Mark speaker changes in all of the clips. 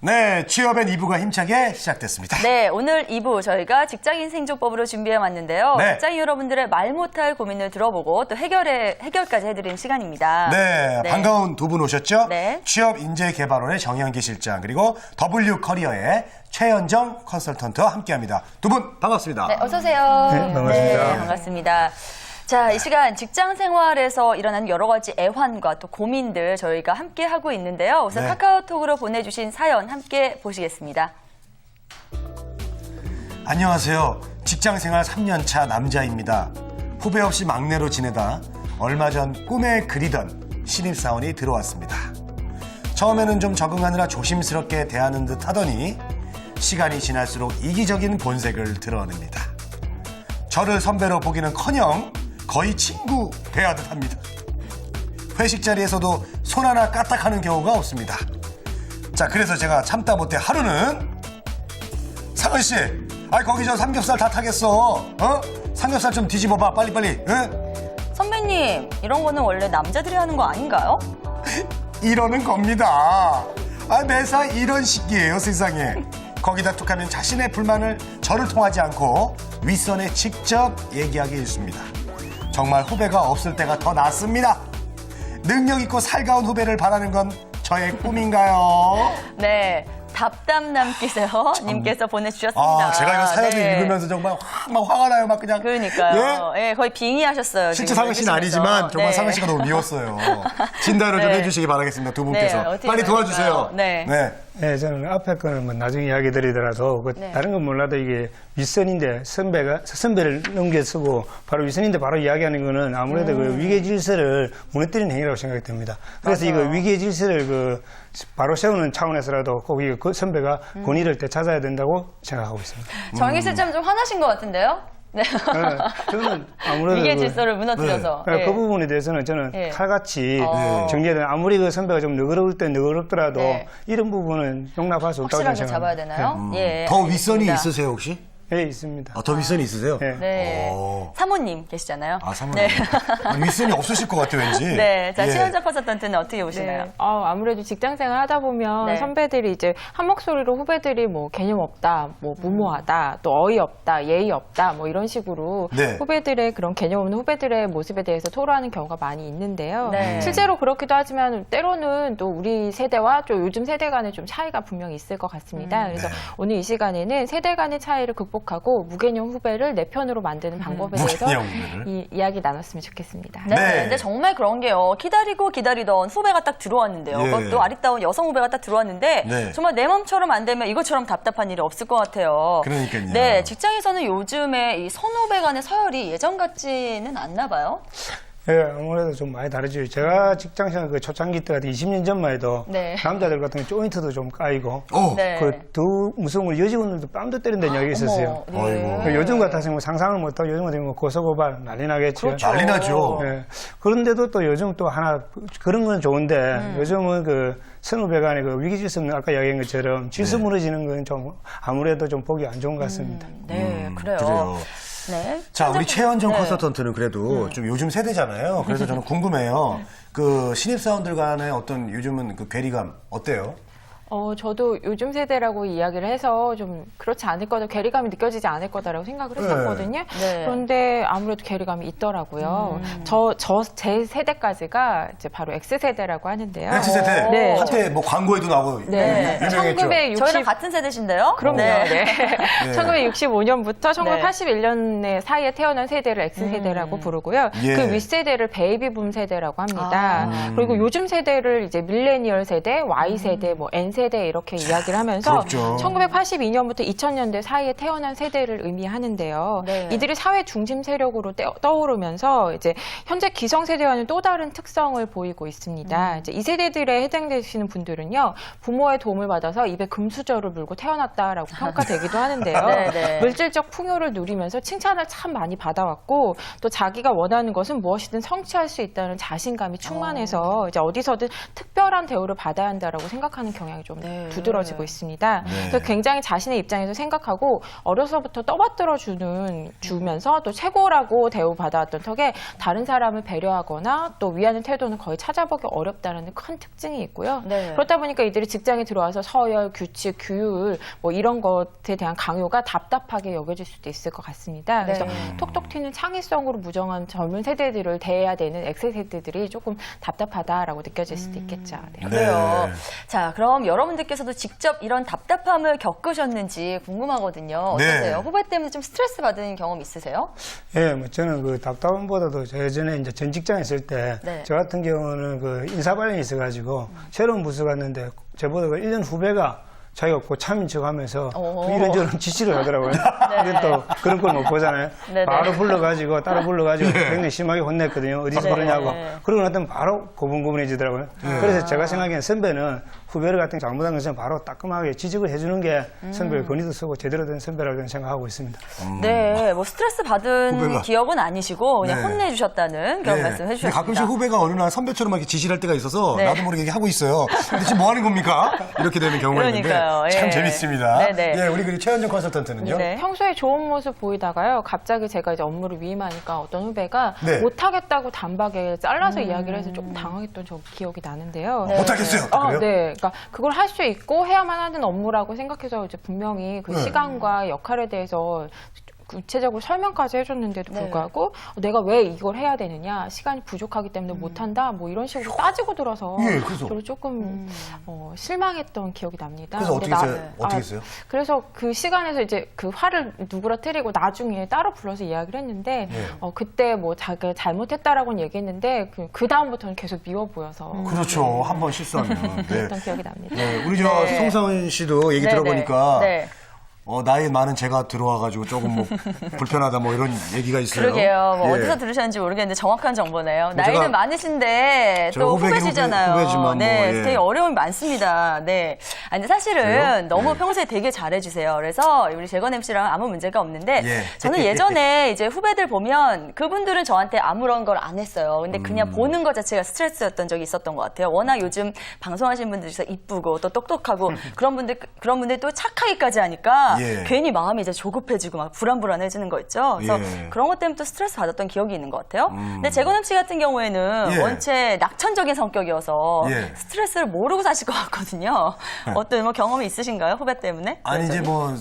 Speaker 1: 네, 취업엔 2부가 힘차게 시작됐습니다.
Speaker 2: 네, 오늘 2부 저희가 직장인 생존법으로 준비해왔는데요.
Speaker 1: 네.
Speaker 2: 직장인 여러분들의 말 못할 고민을 들어보고 또 해결까지 해드리는 시간입니다.
Speaker 1: 네, 반가운 두 분 오셨죠?
Speaker 2: 네.
Speaker 1: 취업인재개발원의 정현기 실장 그리고 W커리어의 최현정 컨설턴트와 함께합니다. 두 분 반갑습니다.
Speaker 2: 네, 어서 오세요.
Speaker 3: 네, 반갑습니다.
Speaker 2: 네, 반갑습니다. 자, 이 시간 직장 생활에서 일어나는 여러 가지 애환과 또 고민들 저희가 함께 하고 있는데요. 우선
Speaker 1: 네.
Speaker 2: 카카오톡으로 보내주신 사연 함께 보시겠습니다.
Speaker 1: 안녕하세요. 직장생활 3년차 남자입니다. 후배 없이 막내로 지내다 얼마 전 꿈에 그리던 신입사원이 들어왔습니다. 처음에는 좀 적응하느라 조심스럽게 대하는 듯 하더니 시간이 지날수록 이기적인 본색을 드러냅니다. 저를 선배로 보기는커녕 거의 친구 대하듯 합니다. 회식 자리에서도 손 하나 까딱하는 경우가 없습니다. 자, 그래서 제가 참다 못해 하루는 상은 씨, 거기 저 삼겹살 다 타겠어. 삼겹살 좀 뒤집어봐, 빨리빨리. 응?
Speaker 2: 선배님, 이런 거는 원래 남자들이 하는 거 아닌가요?
Speaker 1: 이러는 겁니다. 매사 이런 식이에요, 세상에. 거기다 툭하면 자신의 불만을 저를 통하지 않고 윗선에 직접 얘기하게 일쑤입니다. 정말 후배가 없을 때가 더 낫습니다. 능력 있고 살가운 후배를 바라는 건 저의 꿈인가요?
Speaker 2: 네. 답답남기세요 님께서 보내주셨습니다.
Speaker 1: 제가 이거 사연을
Speaker 2: 네.
Speaker 1: 읽으면서 정말 막 화가 나요. 막 그냥.
Speaker 2: 그러니까요. 예, 거의 빙의하셨어요.
Speaker 1: 실제
Speaker 2: 지금
Speaker 1: 상은 씨는
Speaker 2: 읽으시면서.
Speaker 1: 아니지만 정말
Speaker 2: 네.
Speaker 1: 상은 씨가 너무 미웠어요. 진단을 좀
Speaker 2: 네.
Speaker 1: 해주시기 바라겠습니다. 두 분께서.
Speaker 2: 네, 어떻게
Speaker 1: 빨리
Speaker 2: 해야
Speaker 1: 도와주세요.
Speaker 2: 될까요? 네.
Speaker 3: 네, 저는 앞에 거는 뭐 나중에 이야기 드리더라도
Speaker 2: 네.
Speaker 3: 다른 건 몰라도 이게 윗선인데 선배를 넘겨쓰고 바로 윗선인데 바로 이야기하는 거는 아무래도 그 위계 질서를 무너뜨리는 행위라고 생각이 듭니다. 그래서
Speaker 2: 맞아요.
Speaker 3: 이거 위계 질서를 바로 세우는 차원에서라도 거기 그 선배가 권위를 되찾아야 된다고 생각하고 있습니다.
Speaker 2: 정희 실장 좀 화나신 것 같은데요? 네.
Speaker 3: 저는 아무래도
Speaker 2: 위계 질서를 무너뜨려서.
Speaker 3: 그 부분에 대해서는 저는
Speaker 2: 네.
Speaker 3: 칼같이
Speaker 2: 네.
Speaker 3: 정리해야 아무리 그 선배가 좀 너그러울 때 너그럽더라도
Speaker 2: 네.
Speaker 3: 이런 부분은 용납할 수 없다고
Speaker 2: 확실하게
Speaker 3: 생각합니다.
Speaker 2: 잡아야 되나요? 예.
Speaker 1: 더 윗선이
Speaker 2: 알겠습니다.
Speaker 1: 있으세요, 혹시?
Speaker 3: 네, 있습니다.
Speaker 1: 더 윗선이 있으세요?
Speaker 3: 네.
Speaker 2: 네.
Speaker 1: 오.
Speaker 2: 사모님 계시잖아요.
Speaker 1: 사모님.
Speaker 2: 네.
Speaker 1: 윗선이 없으실 것 같아요, 왠지.
Speaker 2: 네. 자,
Speaker 1: 예.
Speaker 2: 최현정 컨설턴트는 어떻게 보시나요?
Speaker 4: 네. 아무래도 직장 생활 하다 보면
Speaker 2: 네.
Speaker 4: 선배들이 이제 한 목소리로 후배들이 뭐 개념 없다, 뭐 무모하다, 또 어이없다, 예의 없다, 뭐 이런 식으로
Speaker 1: 네.
Speaker 4: 후배들의 그런 개념 없는 후배들의 모습에 대해서 토로하는 경우가 많이 있는데요.
Speaker 2: 네.
Speaker 4: 실제로 그렇기도 하지만 때로는 또 우리 세대와 또 요즘 세대 간의 좀 차이가 분명히 있을 것 같습니다. 그래서
Speaker 1: 네.
Speaker 4: 오늘 이 시간에는 세대 간의 차이를 극복하고 무개념 후배를 내 편으로 만드는 방법에 대해서
Speaker 1: 무개념 후배를?
Speaker 4: 이야기 나눴으면 좋겠습니다.
Speaker 2: 네.
Speaker 1: 네.
Speaker 2: 근데 정말 그런 게요. 기다리던 후배가 딱 들어왔는데요.
Speaker 1: 예.
Speaker 2: 그것도 아리따운 여성 후배가 딱 들어왔는데
Speaker 1: 네.
Speaker 2: 정말 내 맘처럼 안 되면 이것처럼 답답한 일이 없을 것 같아요.
Speaker 1: 그러니까요.
Speaker 2: 네. 직장에서는 요즘에 이 선후배 간의 서열이 예전 같지는 않나 봐요.
Speaker 3: 예, 아무래도 좀 많이 다르죠. 제가 직장생활 그 초창기 때 같은 20년 전만 해도
Speaker 2: 네.
Speaker 3: 남자들 같은 경우 조인트도 좀 까이고
Speaker 1: 오.
Speaker 2: 네.
Speaker 3: 그 더 무서운 건 여직원들도 뺨도 때린다는 이야기가 있었어요.
Speaker 2: 어머, 네.
Speaker 1: 아이고.
Speaker 3: 그 요즘 같아서는 뭐 상상을 못하고 요즘 같은 경우 고소고발 난리 나겠죠.
Speaker 2: 그렇죠.
Speaker 1: 난리 나죠.
Speaker 3: 예. 그런데도 또 요즘 또 하나 그런 건 좋은데 요즘은 그 선후배 간의 그 위기질서 아까 이야기한 것처럼 질서 무너지는 건 좀 아무래도 좀 보기 안 좋은 것 같습니다.
Speaker 2: 네, 그래요.
Speaker 1: 그래요.
Speaker 2: 네.
Speaker 1: 자, 우리 최현정
Speaker 2: 네.
Speaker 1: 컨설턴트는 그래도 좀 요즘 세대잖아요. 그래서 저는 궁금해요. 그 신입사원들 간의 어떤 요즘은 그 괴리감 어때요?
Speaker 4: 저도 요즘 세대라고 이야기를 해서 좀 그렇지 않을 거다, 괴리감이 느껴지지 않을 거다라고 생각을 했었거든요.
Speaker 2: 네.
Speaker 4: 그런데 아무래도 괴리감이 있더라고요. 제 세대까지가 이제 바로 X세대라고 하는데요.
Speaker 1: X세대?
Speaker 4: 네.
Speaker 1: 한때 뭐 광고에도 나오고
Speaker 4: 네.
Speaker 1: 유명했죠.
Speaker 4: 1960
Speaker 2: 저희랑 같은 세대신데요?
Speaker 4: 그럼요.
Speaker 2: 네.
Speaker 4: 네. 1965년부터
Speaker 2: 네.
Speaker 4: 1981년 사이에 태어난 세대를 X세대라고 부르고요.
Speaker 1: 예.
Speaker 4: 그 윗세대를 베이비붐 세대라고 합니다. 그리고 요즘 세대를 이제 밀레니얼 세대, Y세대, 뭐 N세대 이렇게 이야기를 하면서
Speaker 1: 그렇죠.
Speaker 4: 1982년부터 2000년대 사이에 태어난 세대를 의미하는데요.
Speaker 2: 네.
Speaker 4: 이들이 사회 중심 세력으로 떠오르면서 이제 현재 기성세대와는 또 다른 특성을 보이고 있습니다. 이제 이 세대들에 해당되시는 분들은요, 부모의 도움을 받아서 입에 금수저를 물고 태어났다라고 평가되기도 하는데요.
Speaker 2: 네, 네.
Speaker 4: 물질적 풍요를 누리면서 칭찬을 참 많이 받아왔고, 또 자기가 원하는 것은 무엇이든 성취할 수 있다는 자신감이 충만해서 이제 어디서든 특별한 대우를 받아야 한다라고 생각하는 경향이 좀 좀
Speaker 2: 네.
Speaker 4: 두드러지고 있습니다.
Speaker 1: 네.
Speaker 4: 그래서 굉장히 자신의 입장에서 생각하고 어려서부터 떠받들어 주면서 또 최고라고 대우받아왔던 턱에 다른 사람을 배려하거나 또 위하는 태도는 거의 찾아보기 어렵다는 큰 특징이 있고요.
Speaker 2: 네.
Speaker 4: 그렇다 보니까 이들이 직장에 들어와서 서열, 규칙, 규율 뭐 이런 것에 대한 강요가 답답하게 여겨질 수도 있을 것 같습니다. 그래서
Speaker 2: 네.
Speaker 4: 톡톡 튀는 창의성으로 무정한 젊은 세대들을 대해야 되는 X세대들이 조금 답답하다라고 느껴질 수도 있겠죠. 네.
Speaker 2: 그래요. 자, 그럼 여러분들께서도 직접 이런 답답함을 겪으셨는지 궁금하거든요. 어떠세요?
Speaker 1: 네.
Speaker 2: 후배 때문에 좀 스트레스 받은 경험 있으세요?
Speaker 3: 예, 뭐 저는 그 답답함보다도 예전에 이제 전 직장에 있을 때,
Speaker 2: 네.
Speaker 3: 저 같은 경우는 그 인사발령이 있어가지고, 새로운 부서 갔는데, 저보다 그 1년 후배가 자기가 고참인 척 하면서
Speaker 2: 오.
Speaker 3: 이런저런 지시를 하더라고요. 근데 또 그런 걸 못 보잖아요.
Speaker 2: 네네.
Speaker 3: 바로 불러가지고, 따로 불러가지고 굉장히 심하게 혼냈거든요. 어디서
Speaker 2: 네.
Speaker 3: 그러냐고. 그러고 나더니 바로 고분고분해지더라고요. 그래서 제가 생각엔 선배는 후배를 같은 게 잘못한 것은 바로 따끔하게 지적을 해주는 게 선배의 권위도 쓰고 제대로 된 선배라고 생각하고 있습니다.
Speaker 2: 네, 뭐 스트레스 받은
Speaker 1: 후배가.
Speaker 2: 기억은 아니시고 그냥
Speaker 1: 네.
Speaker 2: 혼내주셨다는 그런 말씀
Speaker 1: 근데
Speaker 2: 해주셨습니다.
Speaker 1: 가끔씩 후배가 어느 날 선배처럼 이렇게 지시를 할 때가 있어서
Speaker 2: 네.
Speaker 1: 나도 모르게 얘기하고 있어요. 근데 지금 뭐 하는 겁니까? 이렇게 되는 경우가
Speaker 2: 그러니까요.
Speaker 1: 있는데 참
Speaker 2: 예.
Speaker 1: 재밌습니다.
Speaker 2: 네네.
Speaker 1: 예, 우리 그 최현정 컨설턴트는요.
Speaker 2: 네.
Speaker 4: 평소에 좋은 모습 보이다가요, 갑자기 제가 이제 업무를 위임하니까 어떤 후배가
Speaker 1: 네.
Speaker 4: 못하겠다고 단박에 잘라서 이야기를 해서 조금 당황했던 저 기억이 나는데요.
Speaker 1: 못하겠어요. 그래요?
Speaker 4: 네. 그러니까 그걸 할 수 있고 해야만 하는 업무라고 생각해서 이제 분명히 그
Speaker 1: 네.
Speaker 4: 시간과 역할에 대해서 구체적으로 설명까지 해줬는데도
Speaker 2: 네.
Speaker 4: 불구하고 내가 왜 이걸 해야 되느냐, 시간이 부족하기 때문에 못한다, 뭐 이런 식으로 따지고 들어서
Speaker 1: 예, 그래서?
Speaker 4: 저를 조금 실망했던 기억이 납니다.
Speaker 1: 그래서
Speaker 4: 근데
Speaker 1: 어떻게 했어요? 어떻게 했어요?
Speaker 4: 그래서 그 시간에서 이제 그 화를 누그러뜨리고 나중에 따로 불러서 이야기를 했는데
Speaker 1: 예.
Speaker 4: 그때 뭐 자기가 잘못했다라고는 얘기했는데 그 다음부터는 계속 미워 보여서
Speaker 1: 그렇죠. 한 번 실수하면. 네.
Speaker 4: 그랬던 기억이 납니다.
Speaker 1: 네, 우리 저
Speaker 2: 네.
Speaker 1: 송상은 씨도 얘기
Speaker 2: 네,
Speaker 1: 들어보니까
Speaker 2: 네.
Speaker 1: 나이 많은 제가 들어와가지고 조금 뭐 불편하다 뭐 이런 얘기가 있어요.
Speaker 2: 그러게요. 뭐
Speaker 1: 예.
Speaker 2: 어디서 들으셨는지 모르겠는데 정확한 정보네요.
Speaker 1: 뭐
Speaker 2: 나이는
Speaker 1: 제가-
Speaker 2: 많으신데
Speaker 1: 제가
Speaker 2: 또
Speaker 1: 후배긴
Speaker 2: 후배시잖아요.
Speaker 1: 후배지만
Speaker 2: 네,
Speaker 1: 뭐, 예.
Speaker 2: 되게 어려움이 많습니다. 네. 아니, 사실은
Speaker 1: 그래요?
Speaker 2: 너무
Speaker 1: 네.
Speaker 2: 평소에 되게 잘해주세요. 그래서 우리 재건 MC랑 아무 문제가 없는데
Speaker 1: 예.
Speaker 2: 저는 예전에 이제 후배들 보면 그분들은 저한테 아무런 걸 안 했어요. 근데 그냥 보는 것 자체가 스트레스였던 적이 있었던 것 같아요. 워낙 요즘 방송하시는 분들 중에서 이쁘고 또 똑똑하고 그런 분들 또 착하기까지 하니까
Speaker 1: 예.
Speaker 2: 괜히 마음이 이제 조급해지고 막 불안해지는 거 있죠. 그래서
Speaker 1: 예.
Speaker 2: 그런 것 때문에 또 스트레스 받았던 기억이 있는 것 같아요. 근데 재건음 씨 같은 경우에는
Speaker 1: 예.
Speaker 2: 원체 낙천적인 성격이어서
Speaker 1: 예.
Speaker 2: 스트레스를 모르고 사실 것 같거든요. 어떤 뭐 경험이 있으신가요? 후배 때문에?
Speaker 1: 아니 이제 뭐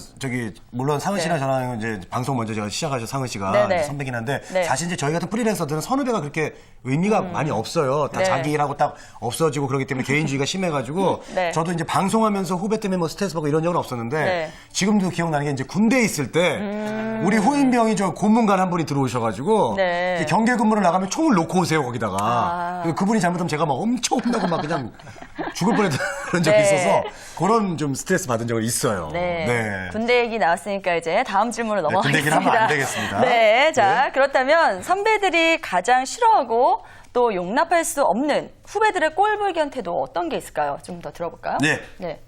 Speaker 1: 물론 상은 씨랑
Speaker 2: 네.
Speaker 1: 저랑 이제 방송 먼저 제가 시작하셔 상은 씨가
Speaker 2: 네네.
Speaker 1: 선배긴 한데
Speaker 2: 네.
Speaker 1: 사실 이제 저희 같은 프리랜서들은 선후배가 그렇게 의미가 많이 없어요. 다
Speaker 2: 네.
Speaker 1: 자기 일하고 딱 없어지고 그러기 때문에 개인주의가 심해가지고
Speaker 2: 네.
Speaker 1: 저도 이제 방송하면서 후배 때문에 뭐 스트레스 받고 이런 적은 없었는데
Speaker 2: 네.
Speaker 1: 지금도 기억나는 게 이제 군대에 있을 때 우리 후임병이 저 고문관 한 분이 들어오셔가지고
Speaker 2: 네.
Speaker 1: 경계 근무를 나가면 총을 놓고 오세요 거기다가
Speaker 2: 아.
Speaker 1: 그분이 잘못하면 제가 막 엄청 혼나고 막 그냥 죽을 뻔했던 그런 적이
Speaker 2: 네.
Speaker 1: 있어서 그런 좀 스트레스 받은 적은 있어요.
Speaker 2: 네. 군대 얘기 나왔으니까 이제 다음 질문으로
Speaker 1: 군대 얘기를
Speaker 2: 넘어가겠습니다.
Speaker 1: 하면 안 되겠습니다.
Speaker 2: 네. 자, 그렇다면 선배들이 가장 싫어하고 또 용납할 수 없는 후배들의 꼴불견 태도 어떤 게 있을까요? 좀 더 들어볼까요?
Speaker 1: 네.
Speaker 2: 네.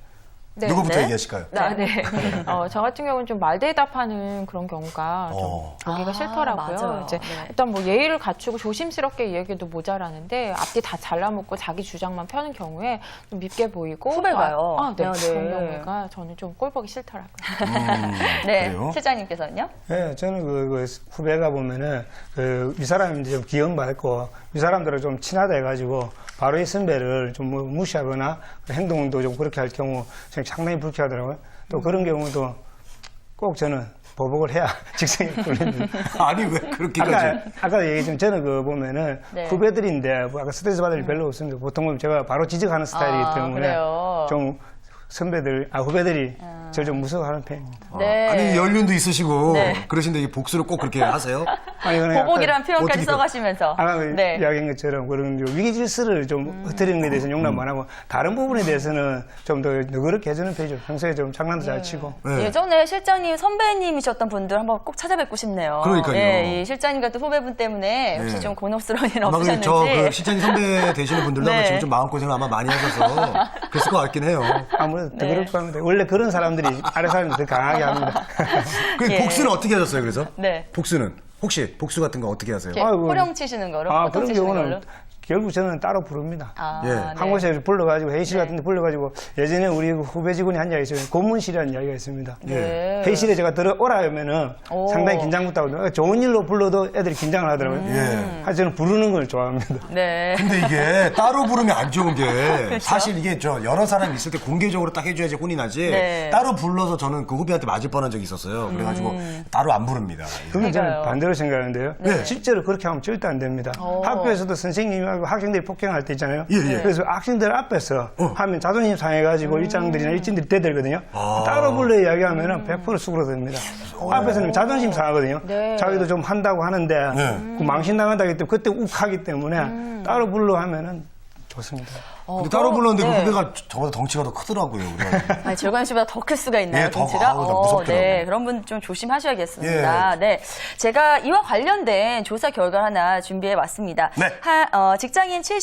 Speaker 4: 네.
Speaker 1: 누구부터
Speaker 2: 네.
Speaker 1: 얘기하실까요?
Speaker 4: 네. 저 같은 경우는 좀 말대답하는 그런 경우가 좀 보기가
Speaker 2: 아,
Speaker 4: 싫더라고요.
Speaker 2: 맞아요.
Speaker 4: 이제
Speaker 2: 네.
Speaker 4: 일단 뭐 예의를 갖추고 조심스럽게 얘기해도 모자라는데 앞뒤 다 잘라먹고 자기 주장만 펴는 경우에 좀 밉게 보이고
Speaker 2: 후배가요?
Speaker 4: 네.
Speaker 2: 네, 네.
Speaker 4: 그런 경우가 저는 좀 꼴보기 싫더라고요.
Speaker 2: 네.
Speaker 1: 그래요?
Speaker 2: 실장님께서는요?
Speaker 3: 예, 저는 그 후배가 보면은 이 사람이 좀 기형받고 이 사람들은 좀 친하다 해가지고 바로 이 선배를 좀 뭐 무시하거나 행동도 좀 그렇게 할 경우 저는 상당히 불쾌하더라고요. 또 그런 경우도 꼭 저는 보복을 해야 직성이 풀립니다.
Speaker 1: 아니 왜 그렇게까지?
Speaker 3: 아까 얘기했지만 저는 그 보면은
Speaker 2: 네.
Speaker 3: 후배들인데 뭐 아까 스트레스 받을 일 별로 없습니다. 보통은 제가 바로 지적하는 스타일이기 때문에
Speaker 2: 그래요?
Speaker 3: 좀 후배들이 저를 좀 무서워하는 편입니다.
Speaker 2: 네.
Speaker 1: 아니 연륜도 있으시고
Speaker 2: 네.
Speaker 1: 그러신데 이 복수를 꼭 그렇게 하세요?
Speaker 3: 아니, 그냥
Speaker 2: 보복이라는 표현까지
Speaker 1: 어떻게
Speaker 2: 써가시면서.
Speaker 3: 아까
Speaker 2: 네.
Speaker 3: 이야기한 것처럼 그런 위기 질서를 좀 흐트리는 것에 대해서는 용납 안 하고 다른 부분에 대해서는 좀 더 너그럽게 해주는 편이죠. 평소에 좀 장난도 잘 치고.
Speaker 1: 네.
Speaker 2: 예전에 실장님 선배님이셨던 분들 한번 꼭 찾아뵙고 싶네요.
Speaker 1: 그러니까요.
Speaker 2: 예, 이 실장님 같은 후배분 때문에 혹시
Speaker 1: 네.
Speaker 2: 좀 곤혹스러운 일
Speaker 1: 아마
Speaker 2: 없으셨는지.
Speaker 1: 저그 실장님 선배 되시는 분들도 아마
Speaker 2: 네.
Speaker 1: 지금 좀 마음고생을 아마 많이 하셔서 그랬을 것 같긴 해요.
Speaker 3: 아무래도
Speaker 2: 네.
Speaker 3: 너그럽고 합니다. 원래 그런 사람들이 아래 사람들 더 강하게 합니다.
Speaker 1: 그
Speaker 2: 예.
Speaker 1: 복수는 어떻게 하셨어요? 그래서
Speaker 2: 네.
Speaker 1: 복수는 혹시 복수 같은 거 어떻게 하세요?
Speaker 2: 이렇게
Speaker 3: 아이고.
Speaker 2: 호령 치시는 거로?
Speaker 3: 아,
Speaker 2: 어떤
Speaker 3: 그런
Speaker 2: 치시는
Speaker 3: 경우는
Speaker 2: 걸로?
Speaker 3: 결국 저는 따로 부릅니다.
Speaker 2: 아,
Speaker 1: 예.
Speaker 2: 네.
Speaker 3: 한 곳에 불러가지고 회의실
Speaker 2: 네.
Speaker 3: 같은 데 불러가지고 예전에 우리 후배 직원이 한 이야기 있어요. 고문실이라는 이야기가 있습니다.
Speaker 2: 네.
Speaker 3: 회의실에 제가 들어오라 하면은
Speaker 2: 오.
Speaker 3: 상당히 긴장부터 좋은 일로 불러도 애들이 긴장을 하더라고요.
Speaker 1: 예.
Speaker 3: 하여튼 저는 부르는 걸 좋아합니다.
Speaker 2: 네.
Speaker 1: 근데 이게 따로 부르면 안 좋은 게 사실 이게 여러 사람이 있을 때 공개적으로 딱 해줘야지 혼이 나지
Speaker 2: 네.
Speaker 1: 따로 불러서 저는 그 후배한테 맞을 뻔한 적이 있었어요. 그래가지고 따로 안 부릅니다.
Speaker 3: 그러면 저는
Speaker 2: 그러니까요.
Speaker 3: 반대로 생각하는데요.
Speaker 1: 네.
Speaker 3: 실제로 그렇게 하면 절대 안 됩니다. 학교에서도 선생님하고 학생들이 폭행할 때 있잖아요.
Speaker 1: 예, 예.
Speaker 3: 그래서 학생들 앞에서 하면 자존심 상해가지고 일장들이나 일진들이 대들거든요.
Speaker 1: 아.
Speaker 3: 따로 불러 이야기하면 100% 수그러듭니다. 앞에서는 자존심 상하거든요.
Speaker 4: 네.
Speaker 3: 자기도 좀 한다고 하는데
Speaker 1: 네.
Speaker 3: 그 망신 나간다기 때문에 그때 욱하기 때문에 따로 불러 하면은 좋습니다.
Speaker 1: 근데 따로 불렀는데
Speaker 2: 네.
Speaker 1: 그 후배가 저보다 덩치가 더 크더라고요. 그래가지고.
Speaker 2: 아니, 절관 씨보다 더 클 수가 있나요,
Speaker 1: 예, 더,
Speaker 2: 덩치가?
Speaker 1: 아우, 나 무섭더라고요.
Speaker 2: 네, 그런 분 좀 조심하셔야겠습니다.
Speaker 1: 예.
Speaker 2: 네, 제가 이와 관련된 조사 결과 하나 준비해 왔습니다.
Speaker 1: 네.
Speaker 2: 직장인 중에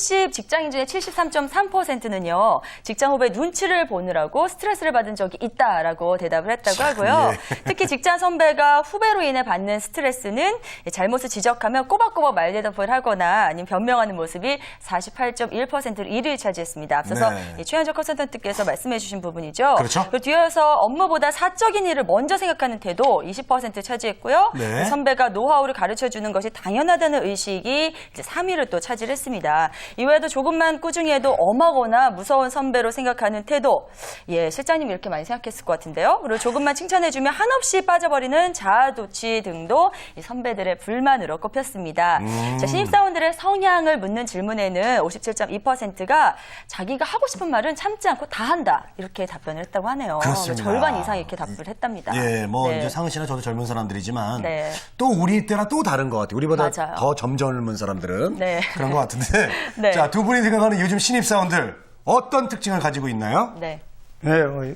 Speaker 2: 73.3%는요, 직장 후배 눈치를 보느라고 스트레스를 받은 적이 있다라고 대답을 했다고 하고요.
Speaker 1: 예.
Speaker 2: 특히 직장 선배가 후배로 인해 받는 스트레스는 잘못을 지적하면 꼬박꼬박 말대답을 하거나 아니면 변명하는 모습이 48.1%로 1위를 차지했습니다. 앞서서
Speaker 1: 네.
Speaker 2: 최현정 컨설턴트께서 말씀해 주신 부분이죠.
Speaker 1: 그렇죠.
Speaker 2: 그리고 뒤에서 업무보다 사적인 일을 먼저 생각하는 태도 20% 차지했고요.
Speaker 1: 네.
Speaker 2: 선배가 노하우를 가르쳐주는 것이 당연하다는 의식이 이제 3위를 또 차지했습니다. 이외에도 조금만 꾸준히 해도 엄하거나 무서운 선배로 생각하는 태도. 예, 실장님 이렇게 많이 생각했을 것 같은데요. 그리고 조금만 칭찬해주면 한없이 빠져버리는 자아도취 등도 이 선배들의 불만으로 꼽혔습니다. 자, 신입사원들의 성향을 묻는 질문에는 57.2%가 자기가 하고 싶은 말은 참지 않고 다 한다. 이렇게 답변을 했다고 하네요.
Speaker 1: 그렇습니다.
Speaker 2: 절반 이상 이렇게 답을 했답니다.
Speaker 1: 예, 뭐
Speaker 2: 네.
Speaker 1: 이제 상은 씨나 저도 젊은 사람들이지만
Speaker 2: 네.
Speaker 1: 또 우리 때랑 또 다른 것 같아요. 우리보다
Speaker 2: 맞아요.
Speaker 1: 더 젊은 사람들은
Speaker 2: 네.
Speaker 1: 그런 것 같은데.
Speaker 2: 네.
Speaker 1: 자, 두 분이 생각하는 요즘 신입사원들 어떤 특징을 가지고 있나요?
Speaker 2: 네.
Speaker 3: 네,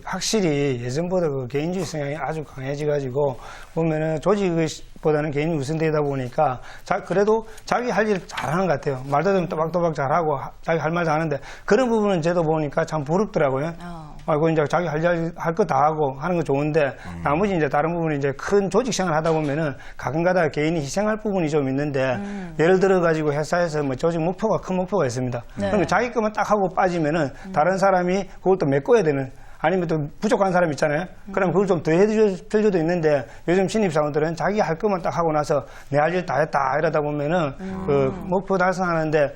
Speaker 3: 확실히 예전보다 그 개인주의 성향이 아주 강해져가지고 보면은 조직보다는 개인이 우선되다 보니까 그래도 자기 할 일 잘하는 것 같아요. 말도 좀 또박또박 잘하고 자기 할 말 잘하는데 그런 부분은 저도 보니까 참 부럽더라고요. 아이고 이제 자기 할 거 다 하고 하는 거 좋은데 나머지 이제 다른 부분이 이제 큰 조직 생활 하다 보면은 가끔가다 개인이 희생할 부분이 좀 있는데 예를 들어 가지고 회사에서 뭐 조직 목표가 큰 목표가 있습니다. 그럼 자기 것만 딱 하고 빠지면은 다른 사람이 그걸 또 메꿔야 되는. 아니면 또 부족한 사람 있잖아요. 그럼 그걸 좀 더 해줄 필요도 있는데 요즘 신입사원들은 자기 할 것만 딱 하고 나서 내 할 일 다 했다 이러다 보면은 그 목표 달성하는데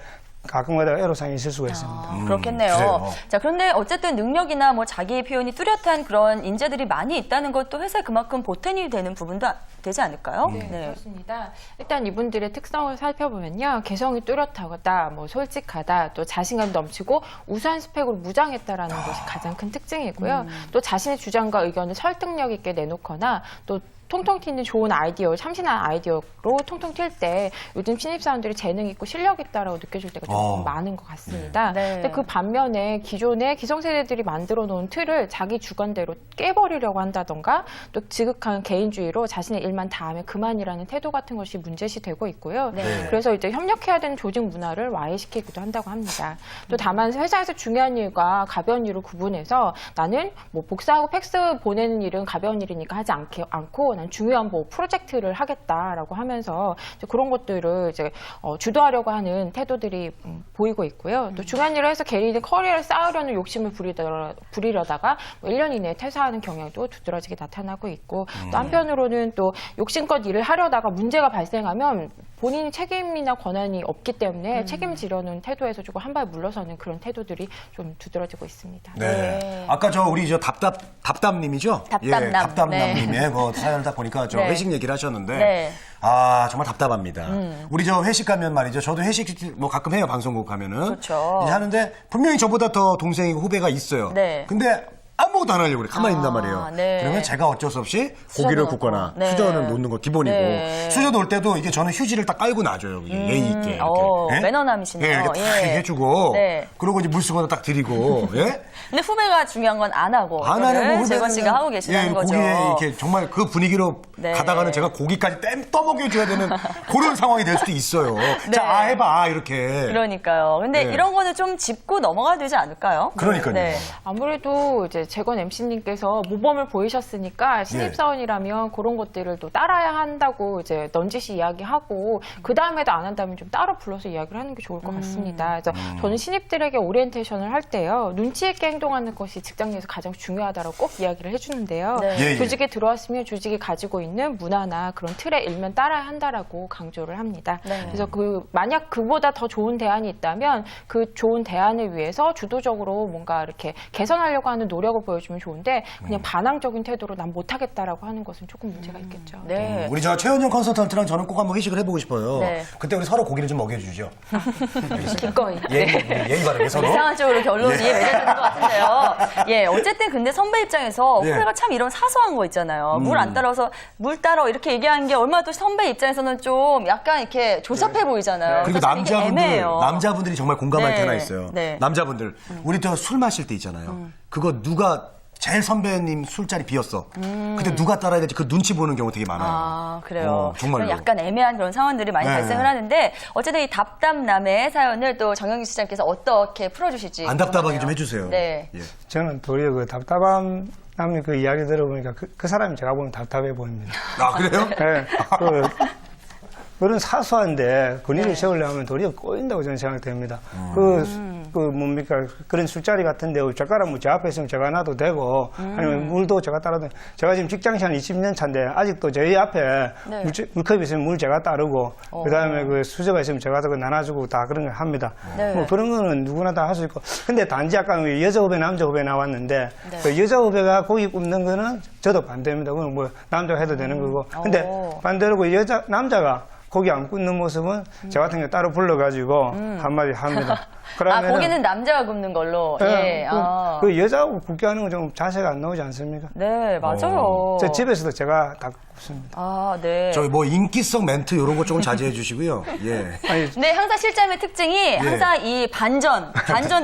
Speaker 3: 가끔가다 애로사항이 있을 수가 있습니다.
Speaker 2: 그렇겠네요.
Speaker 1: 그래요.
Speaker 2: 자, 그런데 어쨌든 능력이나 뭐 자기의 표현이 뚜렷한 그런 인재들이 많이 있다는 것도 회사에 그만큼 보탬이 되는 부분도 되지 않을까요?
Speaker 4: 네, 그렇습니다. 일단 이분들의 특성을 살펴보면요. 개성이 뚜렷하다, 뭐 솔직하다, 또 자신감 넘치고 우수한 스펙으로 무장했다라는 것이 가장 큰 특징이고요. 또 자신의 주장과 의견을 설득력 있게 내놓거나 또 통통 튀는 좋은 아이디어, 참신한 아이디어로 통통 튈 때 요즘 신입사원들이 재능 있고 실력 있다라고 느껴질 때가 조금 많은 것 같습니다.
Speaker 2: 네.
Speaker 4: 근데 그 반면에 기존의 기성세대들이 만들어 놓은 틀을 자기 주관대로 깨버리려고 한다던가 또 지극한 개인주의로 자신의 일만 다 하면 그만이라는 태도 같은 것이 문제시되고 있고요.
Speaker 2: 네.
Speaker 4: 그래서 이제 협력해야 되는 조직 문화를 와해시키기도 한다고 합니다. 또 다만 회사에서 중요한 일과 가벼운 일을 구분해서 나는 뭐 복사하고 팩스 보내는 일은 가벼운 일이니까 하지 않고 난 중요한 뭐 프로젝트를 하겠다라고 하면서 이제 그런 것들을 이제 주도하려고 하는 태도들이 보이고 있고요. 또 중요한 일을 해서 개인의 커리어를 쌓으려는 욕심을 부리려다가 뭐 1년 이내에 퇴사하는 경향도 두드러지게 나타나고 있고 또 한편으로는 또 욕심껏 일을 하려다가 문제가 발생하면 본인이 책임이나 권한이 없기 때문에 책임지려는 태도에서 조금 한 발 물러서는 그런 태도들이 좀 두드러지고 있습니다.
Speaker 1: 네. 아까 우리 답답님이죠?
Speaker 2: 답답남.
Speaker 1: 예, 답답남님의
Speaker 2: 네.
Speaker 1: 그 사연을 딱 보니까
Speaker 2: 네.
Speaker 1: 회식 얘기를 하셨는데
Speaker 2: 네.
Speaker 1: 아 정말 답답합니다. 우리 회식 가면 말이죠. 저도 회식 뭐 가끔 해요. 방송국 가면은.
Speaker 2: 그렇죠.
Speaker 1: 이제 하는데 분명히 저보다 더 동생이고 후배가 있어요.
Speaker 2: 네.
Speaker 1: 근데 아무것도 안 하려고 그래. 가만히 있단 말이에요.
Speaker 2: 네.
Speaker 1: 그러면 제가 어쩔 수 없이
Speaker 2: 수저도
Speaker 1: 고기를
Speaker 2: 넣고.
Speaker 1: 굽거나
Speaker 2: 네.
Speaker 1: 수저는 놓는 거 기본이고
Speaker 2: 네.
Speaker 1: 수저 놓을 때도 이게 저는 휴지를 딱 깔고 놔줘요. 이게 예의 있게. 이렇게. 예?
Speaker 2: 매너남이시네요.
Speaker 1: 예, 이렇게 딱
Speaker 2: 예.
Speaker 1: 해주고
Speaker 2: 네.
Speaker 1: 그러고 이제 물수건을 딱 드리고 예?
Speaker 2: 근데 후배가 중요한 건 안 하고
Speaker 1: 안 하는
Speaker 2: 재건 씨가 하고 계시다는 거죠.
Speaker 1: 고기에 이렇게 정말 그 분위기로
Speaker 2: 네.
Speaker 1: 가다가는 제가 고기까지 떠먹여줘야 되는 그런 상황이 될 수도 있어요. 자, 해봐 이렇게.
Speaker 2: 그러니까요. 근데
Speaker 1: 네.
Speaker 2: 이런 거는 좀 짚고 넘어가야 되지 않을까요?
Speaker 1: 그러니까요.
Speaker 2: 네.
Speaker 4: 아무래도 이제 재건 MC님께서 모범을 보이셨으니까 신입사원이라면 그런 것들을 또 따라야 한다고 이제 넌지시 이야기하고 그 다음에도 안 한다면 좀 따로 불러서 이야기를 하는 게 좋을 것 같습니다. 그래서 저는 신입들에게 오리엔테이션을 할 때요. 눈치 있게 행동하는 것이 직장 내에서 가장 중요하다고 꼭 이야기를 해주는데요.
Speaker 2: 네.
Speaker 1: 예, 예.
Speaker 4: 조직에 들어왔으면 조직이 가지고 있는 문화나 그런 틀에 일면 따라야 한다라고 강조를 합니다.
Speaker 2: 네.
Speaker 4: 그래서 만약 그보다 더 좋은 대안이 있다면 그 좋은 대안을 위해서 주도적으로 뭔가 이렇게 개선하려고 하는 노력을 보여주면 좋은데 그냥 반항적인 태도로 난 못하겠다라고 하는 것은 조금 문제가 있겠죠.
Speaker 2: 네.
Speaker 1: 우리 저 최은영 컨설턴트랑 저는 꼭 한번 회식을 해보고 싶어요.
Speaker 2: 네.
Speaker 1: 그때 우리 서로 고기를 좀 먹여주죠.
Speaker 4: 기꺼이.
Speaker 1: 예의 바르게 서로.
Speaker 2: 이상한 쪽으로 결론이 맺어지는 것 같은데요. 예, 어쨌든 근데 선배 입장에서
Speaker 1: 예.
Speaker 2: 후배가 참 이런 사소한 거 있잖아요. 물 안 따라서 물 따라 이렇게 얘기하는 게 얼마나 또 선배 입장에서는 좀 약간 이렇게 조잡해 보이잖아요.
Speaker 1: 그리고
Speaker 2: 그래서 이게 애매해요.
Speaker 1: 남자분들이 정말 공감할
Speaker 2: 네.
Speaker 1: 때가 있어요.
Speaker 2: 네.
Speaker 1: 남자분들, 우리 또 술 마실 때 있잖아요. 그거 누가 제일 선배님 술자리 비었어. 그때 누가 따라야 될지 그 눈치 보는 경우 되게 많아요.
Speaker 2: 아, 그래요.
Speaker 1: 정말로.
Speaker 2: 그런 약간 애매한 그런 상황들이 많이
Speaker 1: 네.
Speaker 2: 발생을 하는데 어쨌든 이 답답남의 사연을 또 정영기 시장께서 어떻게 풀어주실지
Speaker 1: 안 답답하게
Speaker 2: 궁금하네요.
Speaker 1: 좀 해주세요.
Speaker 2: 네.
Speaker 1: 예.
Speaker 3: 저는 도리어 그 답답한 남의 그 이야기 들어보니까 그 사람이 제가 보면 답답해 보입니다.
Speaker 1: 아, 그래요?
Speaker 3: 네, 그런 사소한데 권위를 세우려면 도리어 꼬인다고 저는 생각됩니다. 뭡니까. 그런 술자리 같은데 젓가락 뭐 제 앞에 있으면 제가 놔도 되고 아니면 물도 제가 따라도 제가 지금 직장 생활 20년 차인데 아직도 저희 앞에
Speaker 2: 네.
Speaker 3: 물컵이 있으면 물 제가 따르고 그다음에 그 수저가 있으면 제가 그거 나눠주고 다 그런 걸 합니다.
Speaker 2: 네.
Speaker 3: 뭐 그런 거는 누구나 다 할 수 있고 근데 단지 아까 여자 후배 남자 후배 나왔는데
Speaker 2: 네.
Speaker 3: 그 여자 후배가 고기 굽는 거는 저도 반대입니다. 그건 뭐 남자가 해도 되는 거고 근데 반대로 그 남자가 고기 안 굽는 모습은 저 같은 경우 따로 불러가지고 한마디 합니다.
Speaker 2: 아, 고기는 남자가 굽는 걸로.
Speaker 3: 예,
Speaker 2: 예.
Speaker 3: 그 여자하고 굽게 하는 건 좀 자세가 안 나오지 않습니까?
Speaker 2: 네, 맞아요.
Speaker 3: 저 집에서도 제가 다 굽습니다.
Speaker 2: 아, 네.
Speaker 1: 저희 뭐 인기성 멘트 이런 거 조금 자제해 주시고요. 예.
Speaker 3: 아니,
Speaker 2: 네, 항상 실장의 특징이 항상 이 반전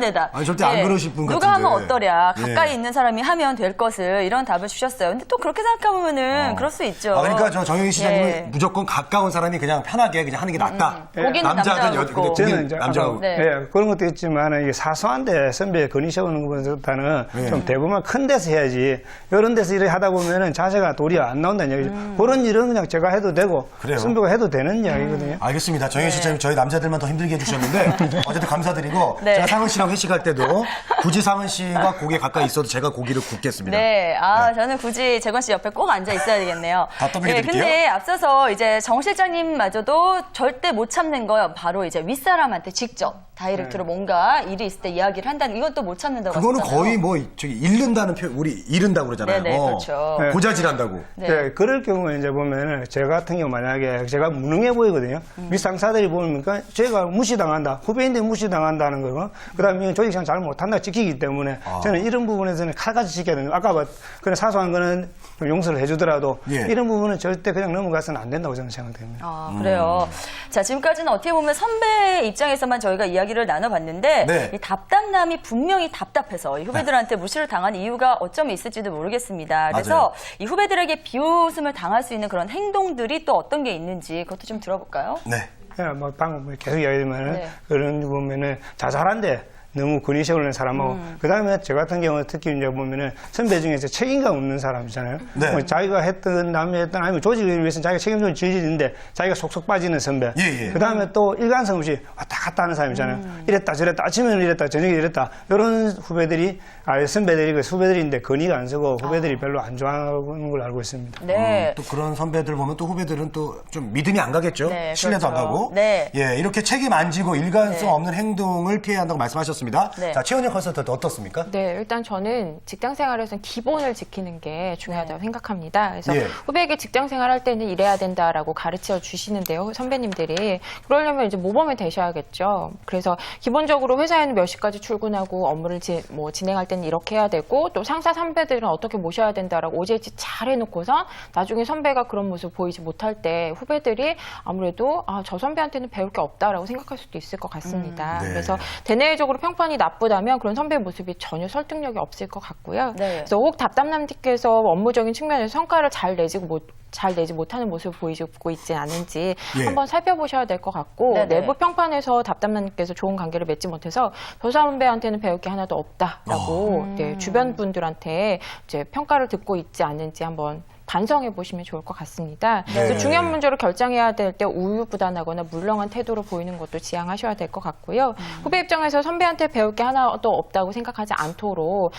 Speaker 2: 대답.
Speaker 1: 아니, 절대 안 그러실 분
Speaker 2: 누가
Speaker 1: 같은데.
Speaker 2: 하면 어떠랴.
Speaker 1: 예.
Speaker 2: 가까이 있는 사람이 하면 될 것을 이런 답을 주셨어요. 근데 또 그렇게 생각해보면은 그럴 수 있죠.
Speaker 1: 아, 그러니까 저 정영희 시장님은
Speaker 2: 예.
Speaker 1: 무조건 가까운 사람이 그냥 편하게 그냥 하는 게 낫다.
Speaker 2: 고기는
Speaker 1: 남자든
Speaker 2: 남자가
Speaker 1: 여자,
Speaker 2: 굽고.
Speaker 1: 근데
Speaker 3: 저는 이제
Speaker 1: 남자가
Speaker 3: 아까,
Speaker 2: 네.
Speaker 3: 예, 그런 것도 있지만 이게 사소한데 선배 건의 세우는 것보다는
Speaker 1: 예.
Speaker 3: 좀 대부분 큰 데서 해야지 이런 데서 일을 하다 보면은 자세가 도리어 안 나온다는 얘기죠. 그런 일은 그냥 제가 해도 되고
Speaker 1: 그래요?
Speaker 3: 선배가 해도 되는 이야기거든요.
Speaker 1: 알겠습니다. 정영희 시장님 저희 남자들만 더 힘들게 해주셨는데 어쨌든 감사드리고
Speaker 2: 네.
Speaker 1: 제가 상은 씨랑 회식할 때도 굳이 상은 씨가 고기에 가까이 있어도 제가 고기를 굽겠습니다.
Speaker 2: 네, 저는 굳이 재건 씨 옆에 꼭 앉아 있어야 되겠네요.
Speaker 1: 다 떠먹여 드릴게요.
Speaker 2: 근데 앞서서 이제 정 실장님마저도 절대 못 참는 거 바로 이제 윗사람한테 직접 다이렉트로 뭔가 일이 있을 때 이야기를 한다는 이건 또 못 참는다고
Speaker 1: 그거는
Speaker 2: 하셨잖아요.
Speaker 1: 거의 뭐 저기 잃는다는 표현, 우리 잃는다고 그러잖아요.
Speaker 2: 네네, 그렇죠.
Speaker 3: 네.
Speaker 1: 고자질한다고.
Speaker 2: 네.
Speaker 3: 네, 그럴 경우에 이제 보면은 저 같은 경우 만약에 제가 무능해 보이거든요. 윗상사들이 보니까 제가 무시당한다, 후배인데 무시당한다는 거고, 그다음에 조직상 잘 못한다 지키기 때문에 저는 이런 부분에서는 칼같이 지켜야 되는. 아까 뭐 그런 사소한 거는 좀 용서를 해주더라도
Speaker 1: 예.
Speaker 3: 이런 부분은 절대 그냥 넘어가서는 안 된다고 저는 생각됩니다.
Speaker 2: 아, 그래요. 자, 지금까지는 어떻게 보면 선배 입장에서만 저희가 이야기를 나눠봤는데
Speaker 1: 네.
Speaker 2: 이 답답남이 분명히 답답해서 이 후배들한테 무시를 당한 이유가 어쩌면 있을지도 모르겠습니다. 그래서
Speaker 1: 맞아요.
Speaker 2: 이 후배들에게 비웃음을 당할 수 있는 그런 행동들이 또 어떤 게 있는지 그것도 좀 들어볼까요?
Speaker 1: 네.
Speaker 3: 예, 뭐 방금 계속 이야기하면은
Speaker 2: 네.
Speaker 3: 그런 거 보면은 자잘한데 너무 권위 세우는 사람하고 그다음에 저 같은 경우는 특히 이제 보면은 선배 중에서 책임감 없는 사람이잖아요.
Speaker 1: 네.
Speaker 3: 뭐 자기가 했던 남이 했던 아니면 조직을 위해서 자기가 책임을 지지는데 자기가 속속 빠지는 선배.
Speaker 1: 예, 예.
Speaker 3: 그다음에 또 일관성 없이 왔다 갔다 하는 사람이잖아요. 이랬다 저랬다 아침에는 이랬다 저녁에 이랬다 이런 후배들이 선배들이 그 후배들인데 권위가 안 서고 후배들이 별로 안 좋아하는 걸 알고 있습니다.
Speaker 2: 네.
Speaker 1: 또 그런 선배들 보면 또 후배들은 또 좀 믿음이 안 가겠죠.
Speaker 2: 네,
Speaker 1: 신뢰도
Speaker 2: 그렇죠.
Speaker 1: 안 가고.
Speaker 2: 네.
Speaker 1: 예, 이렇게 책임 안 지고 일관성
Speaker 2: 네.
Speaker 1: 없는 행동을 피해야 한다고 말씀하셨습니다.
Speaker 2: 네.
Speaker 1: 자, 최은영 컨설턴트 어떻습니까?
Speaker 4: 네, 일단 저는 직장 생활에서는 기본을 지키는 게 중요하다고 생각합니다. 그래서
Speaker 1: 예.
Speaker 4: 후배에게 직장 생활할 때는 이래야 된다라고 가르쳐 주시는데요, 선배님들이. 그러려면 이제 모범이 되셔야겠죠. 그래서 기본적으로 회사에는 몇 시까지 출근하고 업무를 진행할 때는 이렇게 해야 되고 또 상사 선배들은 어떻게 모셔야 된다라고 오제지 잘 해놓고서 나중에 선배가 그런 모습 보이지 못할 때 후배들이 아무래도 저 선배한테는 배울 게 없다라고 생각할 수도 있을 것 같습니다.
Speaker 1: 네.
Speaker 4: 그래서 대내적으로 평판이 나쁘다면 그런 선배의 모습이 전혀 설득력이 없을 것 같고요.
Speaker 2: 네.
Speaker 4: 그래서 혹 답답남님께서 업무적인 측면에서 성과를 잘 내지 못하는 모습을 보이고 있지 않은지
Speaker 1: 예.
Speaker 4: 한번 살펴보셔야 될 것 같고
Speaker 2: 네네.
Speaker 4: 내부 평판에서 답답남님께서 좋은 관계를 맺지 못해서 저 선배한테는 배울 게 하나도 없다라고 네, 주변 분들한테 이제 평가를 듣고 있지 않은지 한번 반성해 보시면 좋을 것 같습니다.
Speaker 1: 네.
Speaker 4: 그래서 중요한 문제를 결정해야 될 때 우유부단하거나 물렁한 태도로 보이는 것도 지양하셔야 될 것 같고요. 후배 입장에서 선배한테 배울 게 하나도 없다고 생각하지 않도록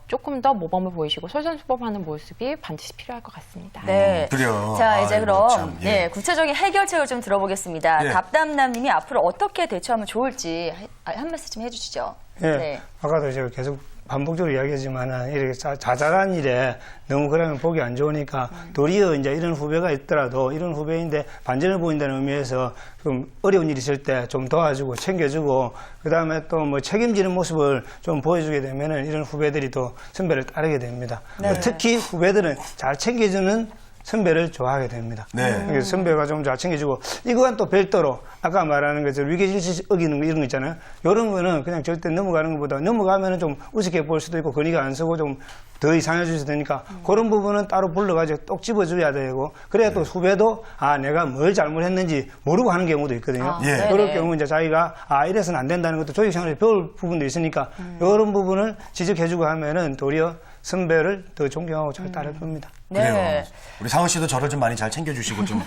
Speaker 4: 조금 더 모범을 보이시고 솔선수범하는 모습이 반드시 필요할 것 같습니다.
Speaker 2: 네.
Speaker 1: 그래요.
Speaker 2: 자, 이제
Speaker 1: 아이고,
Speaker 2: 그럼
Speaker 1: 참, 예.
Speaker 2: 네, 구체적인 해결책을 좀 들어보겠습니다.
Speaker 1: 예.
Speaker 2: 답답남님이 앞으로 어떻게 대처하면 좋을지 한 말씀 좀 해주시죠.
Speaker 3: 예.
Speaker 2: 네.
Speaker 3: 아까도 제가 계속 반복적으로 이야기하지만은 이렇게 자잘한 일에 너무 그러면 보기 안 좋으니까 도리어 이제 이런 후배가 있더라도 이런 후배인데 반전을 보인다는 의미에서 좀 어려운 일이 있을 때 좀 도와주고 챙겨주고 그 다음에 또 뭐 책임지는 모습을 좀 보여주게 되면은 이런 후배들이 또 선배를 따르게 됩니다. 특히 후배들은 잘 챙겨주는 선배를 좋아하게 됩니다.
Speaker 1: 네.
Speaker 3: 그래서 선배가 좀 잘 챙겨주고 이거는 또 별도로 아까 말하는 것처럼 위계질서 어기는 거 이런 거 있잖아요. 이런 거는 그냥 절대 넘어가는 것보다 넘어가면은 좀 우습게 볼 수도 있고 건의가 안 서고 좀 더 이상해질 수도 되니까 그런 부분은 따로 불러가지고 똑 집어줘야 되고 그래야 또 후배도 내가 뭘 잘못했는지 모르고 하는 경우도 있거든요.
Speaker 1: 예.
Speaker 3: 그럴
Speaker 2: 네네.
Speaker 3: 경우 이제 자기가 이래서는 안 된다는 것도 조직생활에서 배울 부분도 있으니까 이런 부분을 지적해주고 하면은 도리어 선배를 더 존경하고 잘 따를 겁니다.
Speaker 1: 그래요.
Speaker 2: 네.
Speaker 1: 우리 상은 씨도 저를 좀 많이 잘 챙겨주시고 좀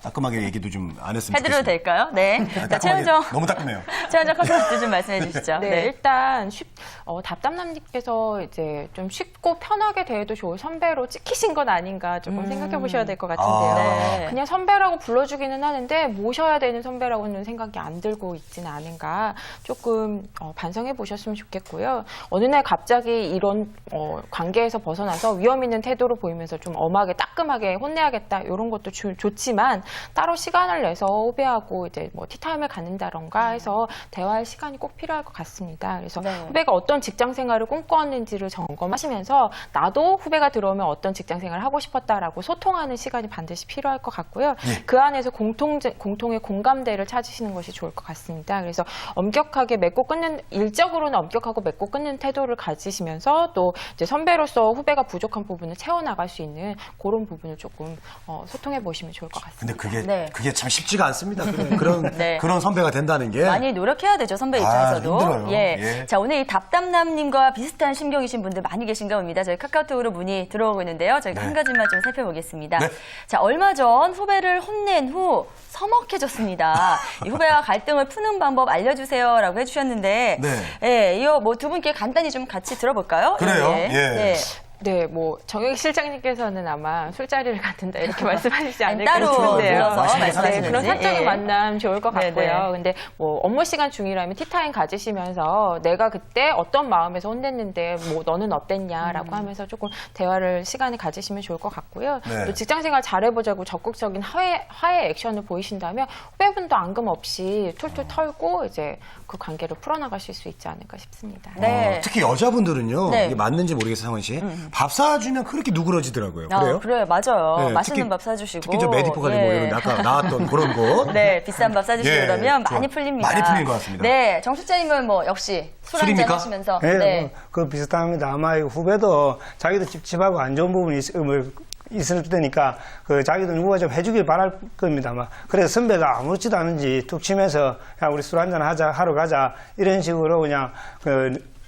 Speaker 1: 따끔하게 얘기도 좀 안 했으면
Speaker 2: 해드려도
Speaker 1: 좋겠습니다.
Speaker 2: 될까요? 네. 자,
Speaker 1: 따끔하게,
Speaker 2: 최현정.
Speaker 1: 너무 따끔해요.
Speaker 2: 최현정 컨설턴트 좀 말씀해 주시죠.
Speaker 4: 네, 일단 답답남님께서 이제 좀 쉽고 편하게 대해도 좋을 선배로 찍히신 건 아닌가 조금 생각해 보셔야 될 것 같은데요.
Speaker 2: 네.
Speaker 4: 그냥 선배라고 불러주기는 하는데 모셔야 되는 선배라고는 생각이 안 들고 있지는 않은가 조금 반성해 보셨으면 좋겠고요. 어느 날 갑자기 이런 관계에서 벗어나서 위험 있는 태도로 보이면서 좀 엄하게 따끔하게 혼내야겠다 이런 것도 좋지만 따로 시간을 내서 후배하고 이제 뭐 티타임을 갖는다던가 해서 대화할 시간이 꼭 필요할 것 같습니다. 그래서
Speaker 2: 네.
Speaker 4: 후배가 어떤 직장 생활을 꿈꿔왔는지를 점검하시면서 나도 후배가 들어오면 어떤 직장 생활을 하고 싶었다라고 소통하는 시간이 반드시 필요할 것 같고요. 그 안에서 공통의 공감대를 찾으시는 것이 좋을 것 같습니다. 그래서 엄격하게 맺고 끊는 일적으로는 엄격하고 맺고 끊는 태도를 가지시면서 또 이제 선배로서 후배가 부족한 부분을 채워나갈 수 있는 그런 부분을 조금 소통해 보시면 좋을 것 같습니다.
Speaker 1: 근데
Speaker 2: 네.
Speaker 1: 그게 참 쉽지가 않습니다. 그런
Speaker 2: 네.
Speaker 1: 그런 선배가 된다는 게
Speaker 2: 많이 노력해야 되죠, 선배 입장에서도.
Speaker 1: 힘들어요.
Speaker 2: 예.
Speaker 1: 예.
Speaker 2: 자, 오늘 이 답답남님과 비슷한 심경이신 분들 많이 계신가 봅니다. 저희 카카오톡으로 문의 들어오고 있는데요. 저희가 한 가지만 좀 살펴보겠습니다.
Speaker 1: 네.
Speaker 2: 자, 얼마 전 후배를 혼낸 후 서먹해졌습니다. 이 후배와 갈등을 푸는 방법 알려주세요라고 해주셨는데,
Speaker 1: 네.
Speaker 2: 예, 이거 뭐 두 분께 간단히 좀 같이 들어볼까요?
Speaker 1: 그래요? 예.
Speaker 2: 예.
Speaker 4: 네, 뭐 정혁 실장님께서는 아마 술자리를 갖는다 이렇게 말씀하시지 않을까
Speaker 2: 따로
Speaker 4: 싶은데요.
Speaker 2: 불러서
Speaker 1: 맛있는
Speaker 4: 네,
Speaker 1: 사람이지.
Speaker 4: 그런 사적인
Speaker 2: 예.
Speaker 4: 만남 좋을 것 같고요.
Speaker 2: 네네.
Speaker 4: 근데 뭐 업무 시간 중이라면 티타임 가지시면서 내가 그때 어떤 마음에서 혼냈는데 뭐 너는 어땠냐라고 하면서 조금 대화를 시간을 가지시면 좋을 것 같고요.
Speaker 1: 네.
Speaker 4: 또 직장생활 잘해보자고 적극적인 화해 액션을 보이신다면 후배분도 앙금 없이 툴툴 털고 이제 그 관계를 풀어나가실 수 있지 않을까 싶습니다.
Speaker 2: 네.
Speaker 1: 특히 여자분들은요.
Speaker 2: 네.
Speaker 1: 이게 맞는지 모르겠어요, 상은 씨. 밥 사주면 그렇게 누그러지더라고요. 그래요?
Speaker 2: 그래요, 맞아요.
Speaker 1: 네,
Speaker 2: 맛있는
Speaker 1: 특히-
Speaker 2: 밥 사주시고.
Speaker 1: 특히 저 메디포 가지고
Speaker 2: 예.
Speaker 1: 이런 아까 나왔던 그런 곳.
Speaker 2: 네, 비싼 밥 사주시고
Speaker 1: 예,
Speaker 2: 그러면
Speaker 1: 좋아.
Speaker 2: 많이 풀립니다.
Speaker 1: 많이 풀린 것 같습니다.
Speaker 2: 네, 정숙자님은 뭐 역시 술 한잔
Speaker 1: 술입니까?
Speaker 2: 하시면서.
Speaker 3: 예,
Speaker 2: 네.
Speaker 3: 뭐, 그 비슷합니다. 아마 이 후배도 자기도 찝찝하고 안 좋은 부분이 있을 때니까 그 자기도 누가 좀 해주길 바랄 겁니다. 아마. 그래서 선배가 아무렇지도 않은지 툭 치면서 야 우리 술 한잔 하러 가자 이런 식으로 그냥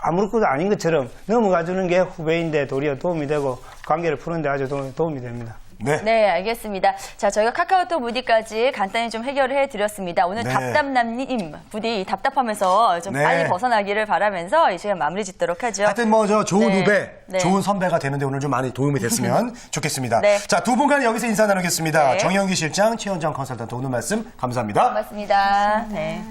Speaker 3: 아무것도 아닌 것처럼 넘어가 주는 게 후배인데 도리어 도움이 되고 관계를 푸는데 아주 도움이 됩니다.
Speaker 1: 네.
Speaker 2: 네, 알겠습니다. 자, 저희가 카카오톡 문의까지 간단히 좀 해결을 해드렸습니다. 오늘
Speaker 1: 네.
Speaker 2: 답답남님 부디 답답하면서 좀
Speaker 1: 네.
Speaker 2: 빨리 벗어나기를 바라면서 이 시간 마무리 짓도록 하죠.
Speaker 1: 하여튼 뭐 저 좋은
Speaker 2: 네.
Speaker 1: 후배,
Speaker 2: 네.
Speaker 1: 좋은 선배가 되는데 오늘 좀 많이 도움이 됐으면 좋겠습니다.
Speaker 2: 네.
Speaker 1: 자, 두 분간 여기서 인사 나누겠습니다.
Speaker 2: 네.
Speaker 1: 정영기 실장, 최현정 컨설턴트 오늘 말씀 감사합니다.
Speaker 2: 고맙습니다. 네.